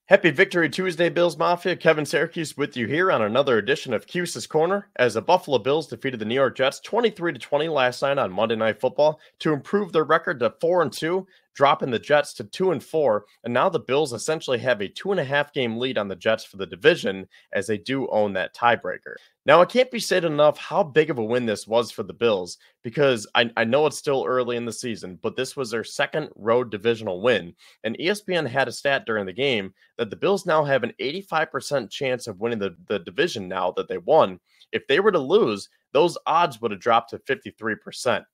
Happy Victory Tuesday, Bills Mafia. Kevin Siracuse with you here on another edition of Cuse's Corner as the Buffalo Bills defeated the New York Jets 23-20 last night on Monday Night Football to improve their record to 4-2, dropping the Jets to 2-4, and now the Bills essentially have a 2.5 game lead on the Jets for the division as they do own that tiebreaker. Now, it can't be said enough how big of a win this was for the Bills because I know it's still early in the season, but this was their second road divisional win, and ESPN had a stat during the game that the Bills now have an 85% chance of winning the division now that they won. If they were to lose, those odds would have dropped to 53%.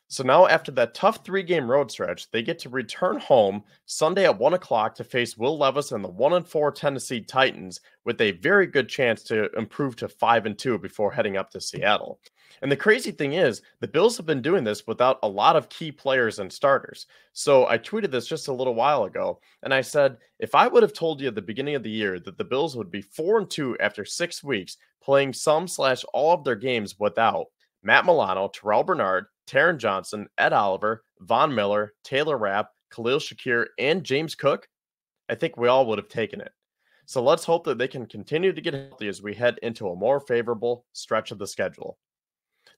So now after that tough 3-game road stretch, they get to return home Sunday at 1 o'clock to face Will Levis and the 1-4 Tennessee Titans with a very good chance to improve to 5-2 before heading up to Seattle. And the crazy thing is, the Bills have been doing this without a lot of key players and starters. So I tweeted this just a little while ago, and I said, if I would have told you at the beginning of the year that the Bills would be 4-2 after 6 weeks, playing some/all of their games without Matt Milano, Terrell Bernard, Taron Johnson, Ed Oliver, Von Miller, Taylor Rapp, Khalil Shakir, and James Cook, I think we all would have taken it. So let's hope that they can continue to get healthy as we head into a more favorable stretch of the schedule.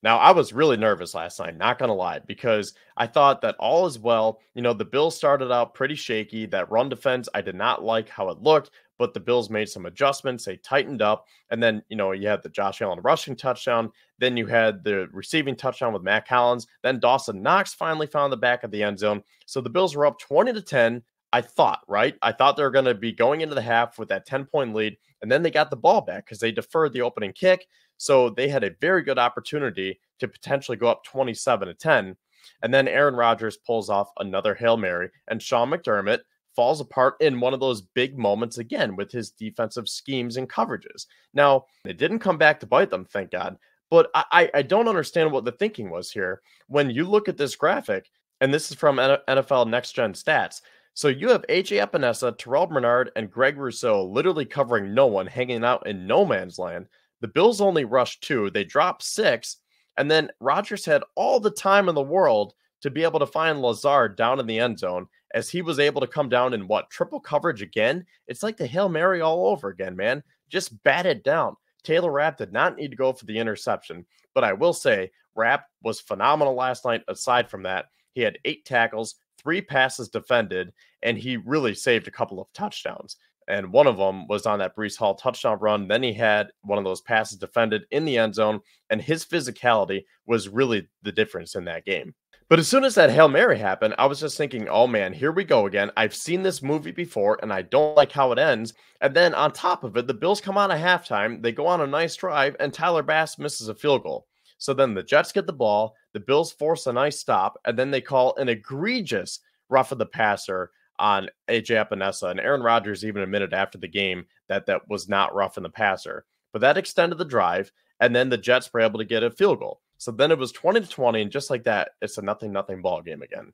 Now, I was really nervous last night, not going to lie, because I thought that all is well. You know, the Bills started out pretty shaky. That run defense, I did not like how it looked, but the Bills made some adjustments. They tightened up. And then, you had the Josh Allen rushing touchdown. Then you had the receiving touchdown with Matt Collins. Then Dawson Knox finally found the back of the end zone. So the Bills were up 20-10. I thought, right? I thought they were going to be going into the half with that 10-point lead. And then they got the ball back because they deferred the opening kick. So they had a very good opportunity to potentially go up 27-10. And then Aaron Rodgers pulls off another Hail Mary, and Sean McDermott falls apart in one of those big moments again with his defensive schemes and coverages. Now, it didn't come back to bite them, thank God. But I don't understand what the thinking was here. When you look at this graphic, and this is from NFL Next Gen Stats, so you have A.J. Epinesa, Terrell Bernard, and Greg Rousseau literally covering no one, hanging out in no man's land. The Bills only rushed 2. They dropped 6. And then Rodgers had all the time in the world to be able to find Lazard down in the end zone as he was able to come down in triple coverage again? It's like the Hail Mary all over again, man. Just bat it down. Taylor Rapp did not need to go for the interception. But I will say, Rapp was phenomenal last night. Aside from that, he had 8 tackles, 3 passes defended, and he really saved a couple of touchdowns. And one of them was on that Breece Hall touchdown run. Then he had one of those passes defended in the end zone, and his physicality was really the difference in that game. But as soon as that Hail Mary happened, I was just thinking, oh man, here we go again. I've seen this movie before, and I don't like how it ends. And then on top of it, the Bills come on at halftime. They go on a nice drive, and Tyler Bass misses a field goal. So then the Jets get the ball. The Bills force a nice stop, and then they call an egregious rough of the passer on A.J. Epinesa, and Aaron Rodgers even admitted after the game that was not rough in the passer. But that extended the drive, and then the Jets were able to get a field goal. So then it was 20-20, and just like that, it's a 0-0 ball game again.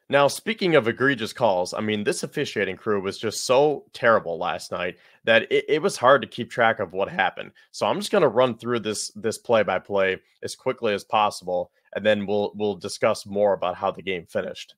Now, speaking of egregious calls, I mean, this officiating crew was just so terrible last night that it was hard to keep track of what happened. So I'm just going to run through this play-by-play as quickly as possible, and then we'll discuss more about how the game finished.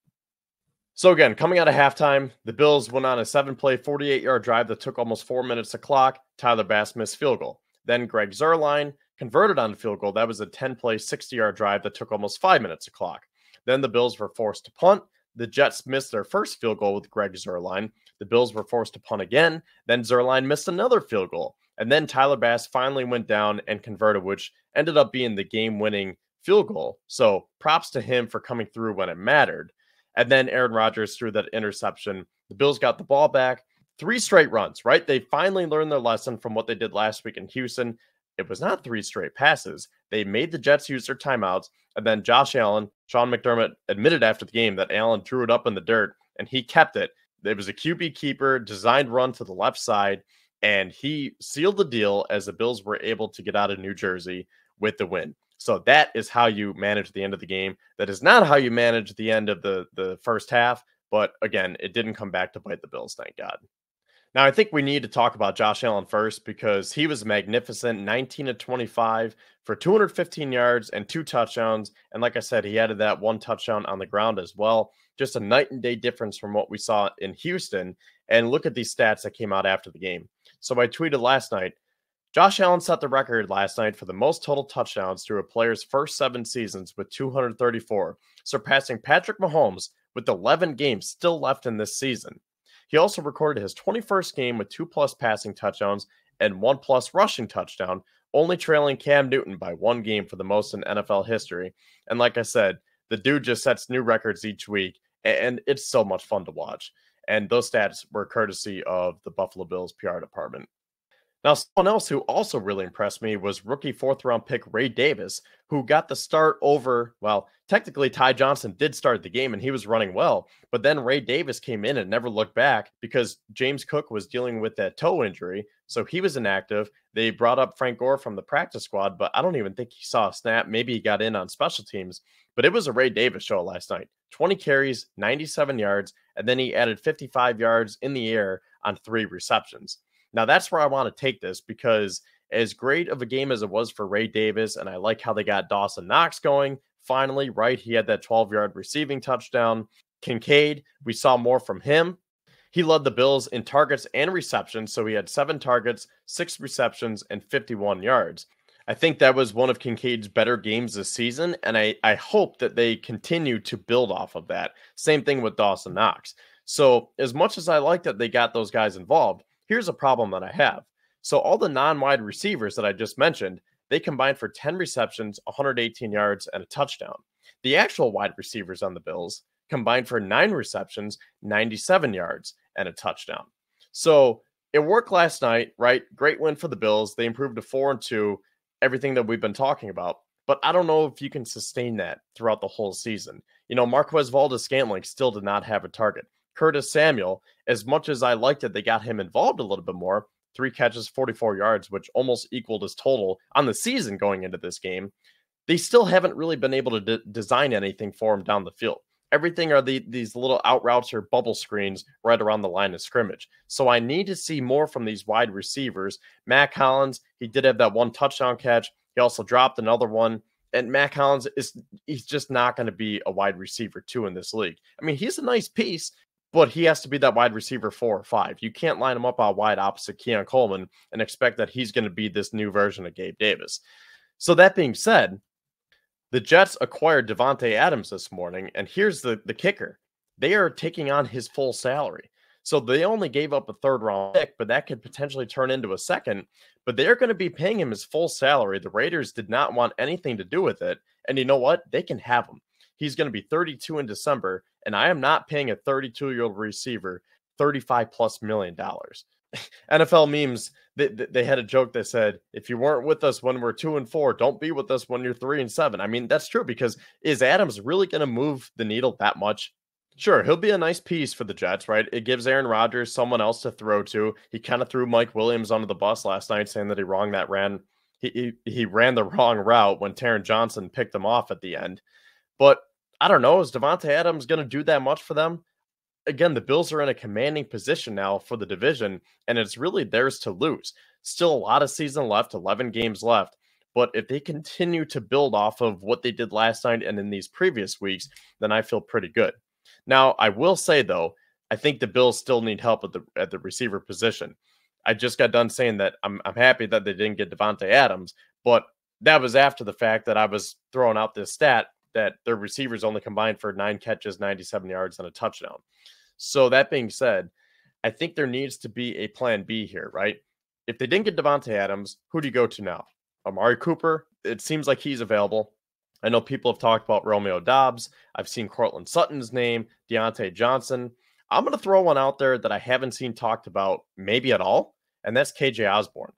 So again, coming out of halftime, the Bills went on a 7-play, 48-yard drive that took almost 4 minutes to clock. Tyler Bass missed field goal. Then Greg Zuerlein converted on the field goal. That was a 10-play, 60-yard drive that took almost 5 minutes to clock. Then the Bills were forced to punt. The Jets missed their first field goal with Greg Zuerlein. The Bills were forced to punt again. Then Zuerlein missed another field goal. And then Tyler Bass finally went down and converted, which ended up being the game-winning field goal. So props to him for coming through when it mattered. And then Aaron Rodgers threw that interception. The Bills got the ball back. 3 straight runs, right? They finally learned their lesson from what they did last week in Houston. It was not 3 straight passes. They made the Jets use their timeouts. And then Josh Allen, Sean McDermott admitted after the game that Allen drew it up in the dirt, and he kept it. It was a QB keeper, designed run to the left side, and he sealed the deal as the Bills were able to get out of New Jersey with the win. So that is how you manage the end of the game. That is not how you manage the end of the first half. But again, it didn't come back to bite the Bills, thank God. Now, I think we need to talk about Josh Allen first because he was magnificent, 19-25 for 215 yards and 2 touchdowns. And like I said, he added that 1 touchdown on the ground as well. Just a night and day difference from what we saw in Houston. And look at these stats that came out after the game. So I tweeted last night, Josh Allen set the record last night for the most total touchdowns through a player's first 7 seasons with 234, surpassing Patrick Mahomes with 11 games still left in this season. He also recorded his 21st game with 2+ passing touchdowns and 1+ rushing touchdown, only trailing Cam Newton by 1 game for the most in NFL history. And like I said, the dude just sets new records each week, and it's so much fun to watch. And those stats were courtesy of the Buffalo Bills PR department. Now, someone else who also really impressed me was rookie 4th-round pick Ray Davis, who got the start over, well, technically Ty Johnson did start the game and he was running well, but then Ray Davis came in and never looked back because James Cook was dealing with that toe injury, so he was inactive. They brought up Frank Gore from the practice squad, but I don't even think he saw a snap. Maybe he got in on special teams, but it was a Ray Davis show last night. 20 carries, 97 yards, and then he added 55 yards in the air on 3 receptions. Now, that's where I want to take this because as great of a game as it was for Ray Davis, and I like how they got Dawson Knox going, finally, right? He had that 12-yard receiving touchdown. Kincaid, we saw more from him. He led the Bills in targets and receptions, so he had 7 targets, 6 receptions, and 51 yards. I think that was one of Kincaid's better games this season, and I hope that they continue to build off of that. Same thing with Dawson Knox. So as much as I like that they got those guys involved, here's a problem that I have. So all the non-wide receivers that I just mentioned, they combined for 10 receptions, 118 yards, and a touchdown. The actual wide receivers on the Bills combined for 9 receptions, 97 yards, and a touchdown. So it worked last night, right? Great win for the Bills. They improved to 4-2, everything that we've been talking about. But I don't know if you can sustain that throughout the whole season. You know, Marquez Valdes-Scantling still did not have a target. Curtis Samuel, as much as I liked it, they got him involved a little bit more. 3 catches, 44 yards, which almost equaled his total on the season going into this game. They still haven't really been able to design anything for him down the field. Everything are these little out routes or bubble screens right around the line of scrimmage. So I need to see more from these wide receivers. Mac Hollins, he did have that 1 touchdown catch. He also dropped another one. And Mac Hollins, he's just not going to be a wide receiver 2 in this league. I mean, he's a nice piece, but he has to be that wide receiver 4 or 5. You can't line him up out wide opposite Keon Coleman and expect that he's going to be this new version of Gabe Davis. So that being said, the Jets acquired Davante Adams this morning, and here's the kicker. They are taking on his full salary. So they only gave up a 3rd-round pick, but that could potentially turn into a 2nd. But they're going to be paying him his full salary. The Raiders did not want anything to do with it. And you know what? They can have him. He's going to be 32 in December, and I am not paying a 32-year-old receiver $35+ million. NFL memes, they had a joke that said, if you weren't with us when we're 2-4, don't be with us when you're 3-7. I mean, that's true, because is Adams really going to move the needle that much? Sure, he'll be a nice piece for the Jets, right? It gives Aaron Rodgers someone else to throw to. He kind of threw Mike Williams under the bus last night, saying that he ran the wrong route when Taron Johnson picked him off at the end. But I don't know, is Davante Adams going to do that much for them? Again, the Bills are in a commanding position now for the division, and it's really theirs to lose. Still a lot of season left, 11 games left. But if they continue to build off of what they did last night and in these previous weeks, then I feel pretty good. Now, I will say, though, I think the Bills still need help at the receiver position. I just got done saying that I'm happy that they didn't get Davante Adams, but that was after the fact that I was throwing out this stat that their receivers only combined for 9 catches, 97 yards, and a touchdown. So that being said, I think there needs to be a plan B here, right? If they didn't get Davante Adams, who do you go to now? Amari Cooper? It seems like he's available. I know people have talked about Romeo Doubs. I've seen Cortland Sutton's name, Deontay Johnson. I'm going to throw one out there that I haven't seen talked about maybe at all, and that's KJ Osborne.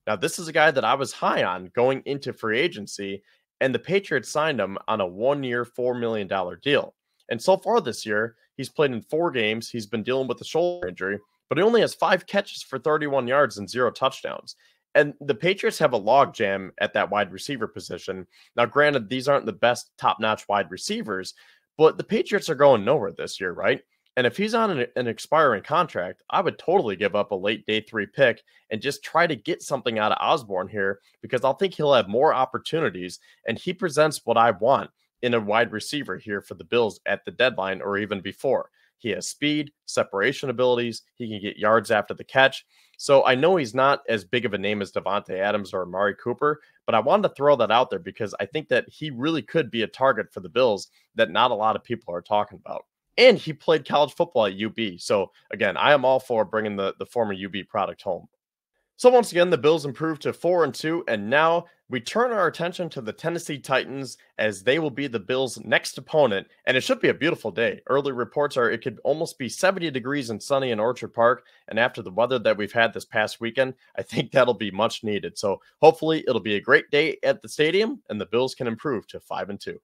Now, this is a guy that I was high on going into free agency, and the Patriots signed him on a 1-year, $4 million deal. And so far this year, he's played in 4 games. He's been dealing with a shoulder injury, but he only has 5 catches for 31 yards and 0 touchdowns. And the Patriots have a logjam at that wide receiver position. Now, granted, these aren't the best top-notch wide receivers, but the Patriots are going nowhere this year, right? And if he's on an expiring contract, I would totally give up a late day 3 pick and just try to get something out of Osborne here, because I'll think he'll have more opportunities, and he presents what I want in a wide receiver here for the Bills at the deadline or even before. He has speed, separation abilities. He can get yards after the catch. So I know he's not as big of a name as Davante Adams or Amari Cooper, but I wanted to throw that out there because I think that he really could be a target for the Bills that not a lot of people are talking about. And he played college football at UB. So again, I am all for bringing the former UB product home. So once again, the Bills improved to 4-2, and now we turn our attention to the Tennessee Titans as they will be the Bills' next opponent, and it should be a beautiful day. Early reports are it could almost be 70 degrees and sunny in Orchard Park, and after the weather that we've had this past weekend, I think that'll be much needed. So hopefully it'll be a great day at the stadium, and the Bills can improve to 5-2.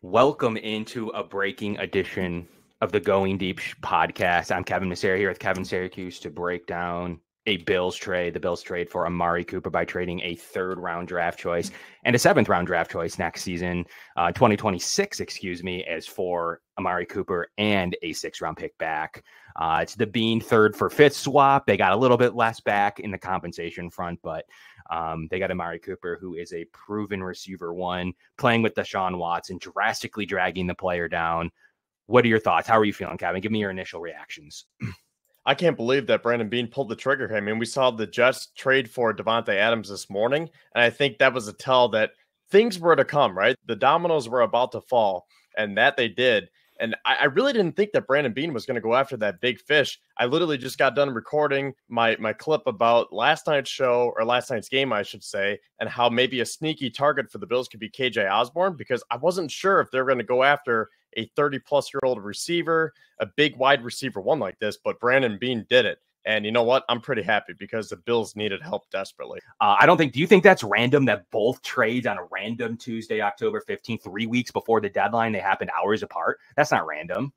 Welcome into a breaking edition of the Going Deep podcast. I'm Kevin Massare here with Kevin Siracuse to break down a Bills trade, the Bills trade for Amari Cooper by trading a 3rd-round draft choice and a 7th-round draft choice next season, 2026, as for Amari Cooper and a 6th-round pick back. It's the Bean 3rd for 5th swap. They got a little bit less back in the compensation front, but they got Amari Cooper, who is a proven receiver one, playing with Deshaun Watson, drastically dragging the player down. What are your thoughts? How are you feeling, Kevin? Give me your initial reactions. I can't believe that Brandon Beane pulled the trigger here. I mean, we saw the Jets trade for Davante Adams this morning, and I think that was a tell that things were to come, right? The dominoes were about to fall, and that they did. And I really didn't think that Brandon Beane was going to go after that big fish. I literally just got done recording my clip about last night's show, or last night's game, I should say, and how maybe a sneaky target for the Bills could be KJ Osborne, because I wasn't sure if they were going to go after a 30-plus-year-old receiver, a big wide receiver one like this, but Brandon Beane did it. And you know what? I'm pretty happy because the Bills needed help desperately. Do you think that's random that both trades on a random Tuesday, October 15th, 3 weeks before the deadline, they happened hours apart? That's not random.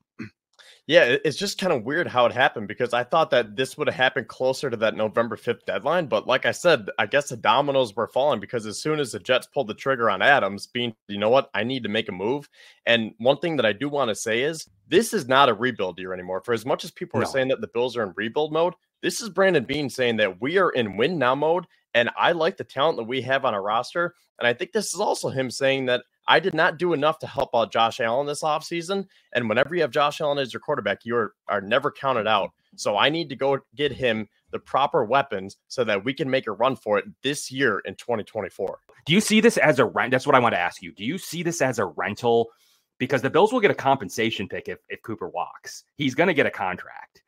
Yeah, it's just kind of weird how it happened because I thought that this would have happened closer to that November 5th deadline. But like I said, I guess the dominoes were falling because as soon as the Jets pulled the trigger on Adams, being, you know what, I need to make a move. And one thing that I do want to say is this is not a rebuild year anymore. For as much as people are saying that the Bills are in rebuild mode, this is Brandon Beane saying that we are in win now mode. And I like the talent that we have on our roster. And I think this is also him saying that I did not do enough to help out Josh Allen this offseason. And whenever you have Josh Allen as your quarterback, you are never counted out. So I need to go get him the proper weapons so that we can make a run for it this year in 2024. Do you see this as a rent? That's what I want to ask you. Do you see this as a rental? Because the Bills will get a compensation pick if Cooper walks. He's going to get a contract.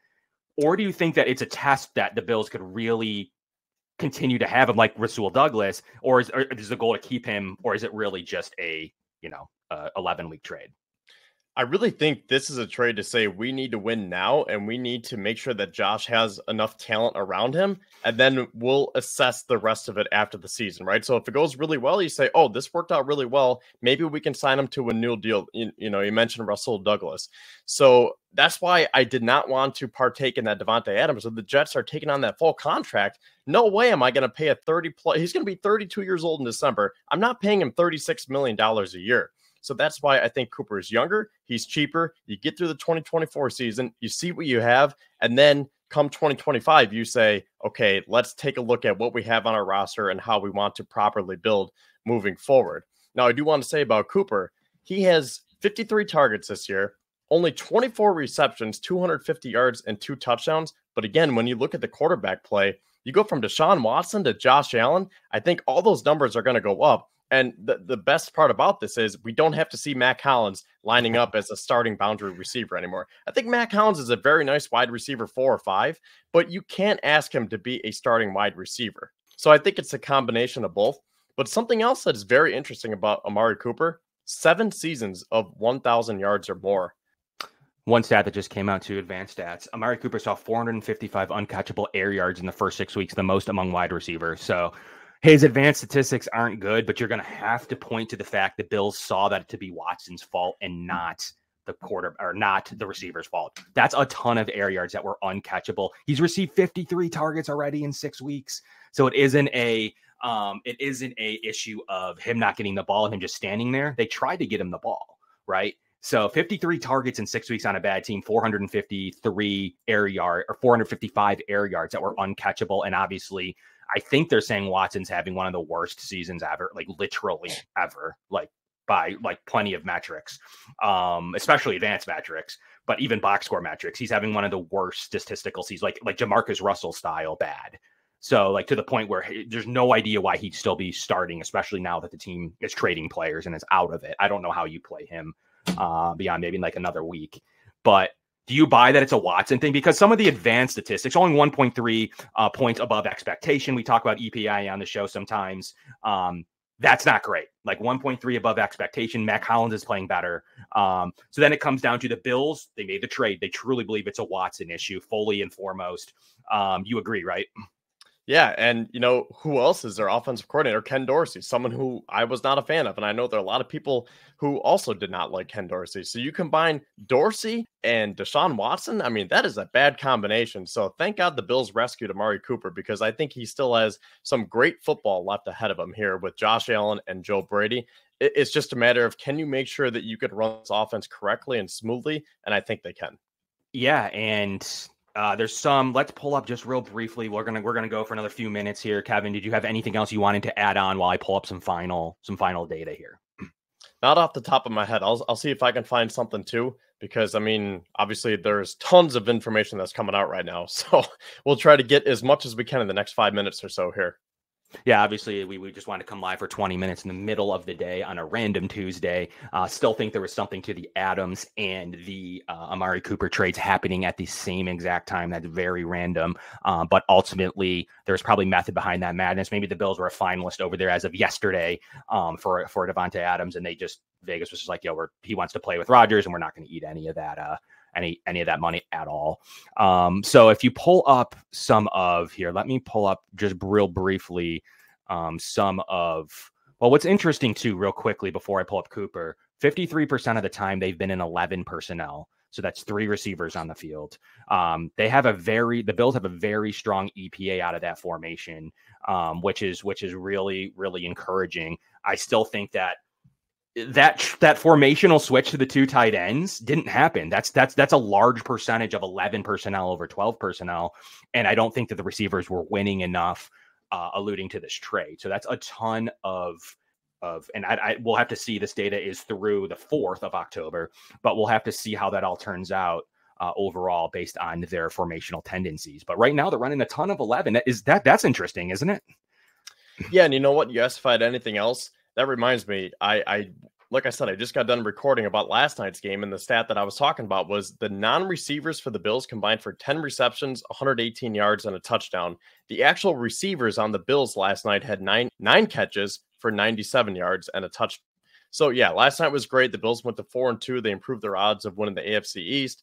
Or do you think that it's a test that the Bills could really continue to have him like Rasul Douglas, or is the goal to keep him, or is it really just a 11-week trade? I really think this is a trade to say we need to win now and we need to make sure that Josh has enough talent around him, and then we'll assess the rest of it after the season, right? So if it goes really well, you say, oh, this worked out really well. Maybe we can sign him to a new deal. You mentioned Rasul Douglas. So that's why I did not want to partake in that Davante Adams. So the Jets are taking on that full contract. No way am I going to pay a 30+. He's going to be 32 years old in December. I'm not paying him $36 million a year. So that's why I think Cooper is younger. He's cheaper. You get through the 2024 season, you see what you have, and then come 2025, you say, okay, let's take a look at what we have on our roster and how we want to properly build moving forward. Now, I do want to say about Cooper, he has 53 targets this year, only 24 receptions, 250 yards, and 2 touchdowns. But again, when you look at the quarterback play, you go from Deshaun Watson to Josh Allen. I think all those numbers are going to go up. And the best part about this is we don't have to see Mac Hollins lining up as a starting boundary receiver anymore. I think Mac Hollins is a very nice wide receiver 4 or 5, but you can't ask him to be a starting wide receiver. So I think it's a combination of both. But something else that is very interesting about Amari Cooper, 7 seasons of 1,000 yards or more. One stat that just came out to advanced stats, Amari Cooper saw 455 uncatchable air yards in the first 6 weeks, the most among wide receivers. So his advanced statistics aren't good, but you're going to have to point to the fact that Bills saw that to be Watson's fault and not the receiver's fault. That's a ton of air yards that were uncatchable. He's received 53 targets already in 6 weeks. So it isn't a issue of him not getting the ball and him just standing there. They tried to get him the ball, right? So 53 targets in 6 weeks on a bad team, 453 air yard or 455 air yards that were uncatchable. And obviously, I think they're saying Watson's having one of the worst seasons ever, like literally ever. Like by like plenty of metrics, especially advanced metrics, but even box score metrics. He's having one of the worst statistical seasons, like Jamarcus Russell style bad. So like to the point where there's no idea why he'd still be starting, especially now that the team is trading players and is out of it. I don't know how you play him beyond maybe like another week. But do you buy that it's a Watson thing? Because some of the advanced statistics, only 1.3 points above expectation. We talk about EPI on the show sometimes. That's not great. Like 1.3 above expectation. Mac Hollins is playing better. So then it comes down to the Bills. They made the trade. They truly believe it's a Watson issue, fully and foremost. You agree, right? Yeah, and you know, who else is their offensive coordinator? Ken Dorsey, someone who I was not a fan of. And I know there are a lot of people who also did not like Ken Dorsey. So you combine Dorsey and Deshaun Watson. I mean, that is a bad combination. So thank God the Bills rescued Amari Cooper, because I think he still has some great football left ahead of him here with Josh Allen and Joe Brady. It's just a matter of, can you make sure that you can run this offense correctly and smoothly? And I think they can. Yeah, and there's some. Let's pull up just real briefly. We're gonna go for another few minutes here. Kevin, did you have anything else you wanted to add on while I pull up some final data here? Not off the top of my head. I'll see if I can find something too, because I mean, obviously there's tons of information that's coming out right now. So we'll try to get as much as we can in the next 5 minutes or so here. Yeah, obviously we just wanted to come live for 20 minutes in the middle of the day on a random Tuesday. Still think there was something to the Adams and the Amari Cooper trades happening at the same exact time. That's very random. But ultimately, there's probably method behind that madness. Maybe the Bills were a finalist over there as of yesterday for Devontae Adams, and Vegas was just like, yo, he wants to play with Rodgers, and we're not going to eat any of that. Any of that money at all. So if you pull up some of here, let me pull up just real briefly some of, well, what's interesting too, real quickly before I pull up Cooper, 53% of the time they've been in 11 personnel. So that's 3 receivers on the field. The Bills have a very strong EPA out of that formation, which is really, really encouraging. I still think that formational switch to the 2 tight ends didn't happen. That's a large percentage of 11 personnel over 12 personnel. And I don't think that the receivers were winning enough, alluding to this trade. So that's a ton of, and we'll have to see. This data is through the 4th of October, but we'll have to see how that all turns out overall based on their formational tendencies. But right now they're running a ton of 11. That's interesting, isn't it? Yeah. And you know what? You asked if I had anything else. That reminds me, like I said, I just got done recording about last night's game, and the stat that I was talking about was the non-receivers for the Bills combined for 10 receptions, 118 yards, and a touchdown. The actual receivers on the Bills last night had nine catches for 97 yards and a touchdown. So yeah, last night was great. The Bills went to 4-2. They improved their odds of winning the AFC East.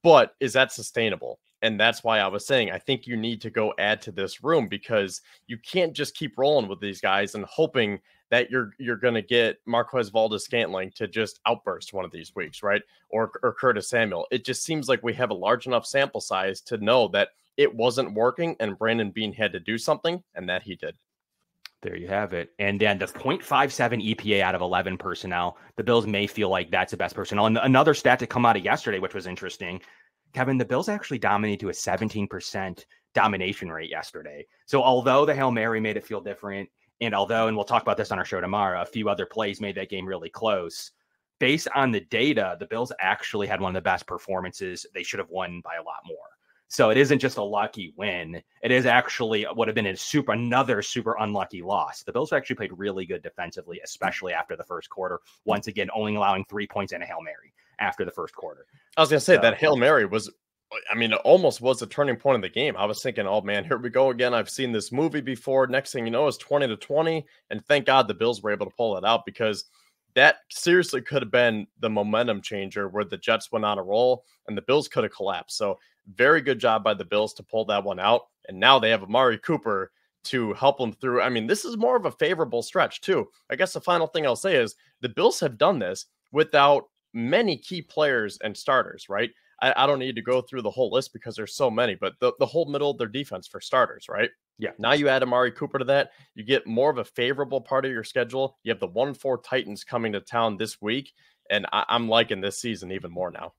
But is that sustainable? And that's why I was saying, I think you need to go add to this room, because you can't just keep rolling with these guys and hoping that you're going to get Marquez Valdes-Scantling to just outburst one of these weeks, right? Or Curtis Samuel. It just seems like we have a large enough sample size to know that it wasn't working and Brandon Beane had to do something, and that he did. There you have it. And then the 0.57 EPA out of 11 personnel, the Bills may feel like that's the best personnel. And another stat to come out of yesterday, which was interesting, Kevin, the Bills actually dominated to a 17% domination rate yesterday. So although the Hail Mary made it feel different, and we'll talk about this on our show tomorrow, a few other plays made that game really close. Based on the data, the Bills actually had one of the best performances. They should have won by a lot more. So it isn't just a lucky win. It is actually would have been another super unlucky loss. The Bills actually played really good defensively, especially after the first quarter. Once again, only allowing 3 points and a Hail Mary after the first quarter. I was going to say that Hail Mary was, I mean, it almost was a turning point in the game. I was thinking, oh man, here we go again. I've seen this movie before. Next thing you know, it's 20-20. And thank God the Bills were able to pull it out, because that seriously could have been the momentum changer where the Jets went on a roll and the Bills could have collapsed. So very good job by the Bills to pull that one out. And now they have Amari Cooper to help them through. I mean, this is more of a favorable stretch too. I guess the final thing I'll say is the Bills have done this without many key players and starters, right? I don't need to go through the whole list because there's so many, but the whole middle of their defense for starters, right? Yeah. Now you add Amari Cooper to that, you get more of a favorable part of your schedule. You have the 1-4 Titans coming to town this week, and I'm liking this season even more now.